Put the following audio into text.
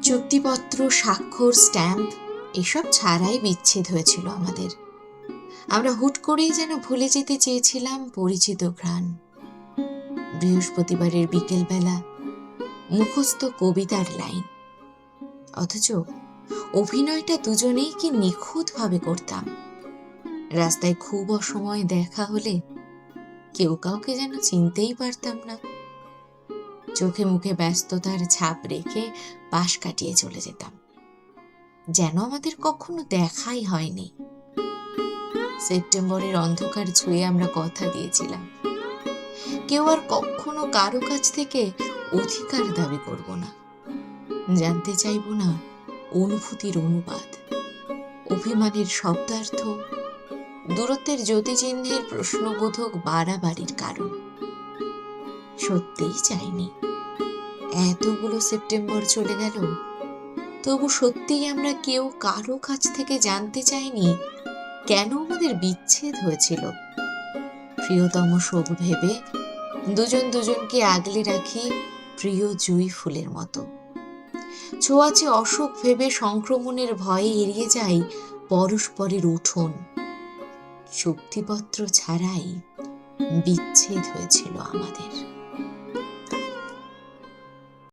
চুক্তিপত্র, স্বাক্ষর, স্ট্যাম্প এসব ছাড়াই বিচ্ছেদ হয়েছিল আমাদের। আমরা হুট করেই যেন ভুলে যেতে চেয়েছিলাম পরিচিত ঘ্রাণ। বৃহস্পতিবারের বিকেলবেলা মুখস্থ কবিতার লাইন, অথচ অভিনয়টা দুজনেই কি নিখুঁতভাবে করতাম। রাস্তায় খুব অসময়ে দেখা হলে কেউ কাউকে যেন চিনতেই পারতাম না। চোখে মুখে ব্যস্ততার ছাপ রেখে পাশ কাটিয়ে চলে যেতাম, যেন আমাদের কখনো দেখাই হয়নি। সেপ্টেম্বরের অন্ধকার ছুঁয়ে আমরা কথা দিয়েছিলাম, কেউ আর কখনো কারো কাছ থেকে অধিকার দাবি করব না, জানতে চাইব না অনুভূতির অনুবাদ, অভিমানের শব্দার্থ, দূরত্বের জ্যোতিচিহ্নের প্রশ্নবোধক বাড়াবাড়ির কারণ। সত্যিই চাইনি। এতগুলো সেপ্টেম্বর চলে গেল, তবু সত্যিই আমরা কেউ কারো কাছ থেকে জানতে চাইনি কেন আমাদের বিচ্ছেদ হয়েছিল। প্রিয়তম শোক ভেবে দুজন দুজনকে আগলে রাখি প্রিয় জুঁই ফুলের মতো। ছোঁয়াচে অসুখ ভেবে সংক্রমণের ভয়ে এড়িয়ে যাই পরস্পরের উঠোন। চুক্তিপত্র ছাড়াই বিচ্ছেদ হয়েছিল আমাদের।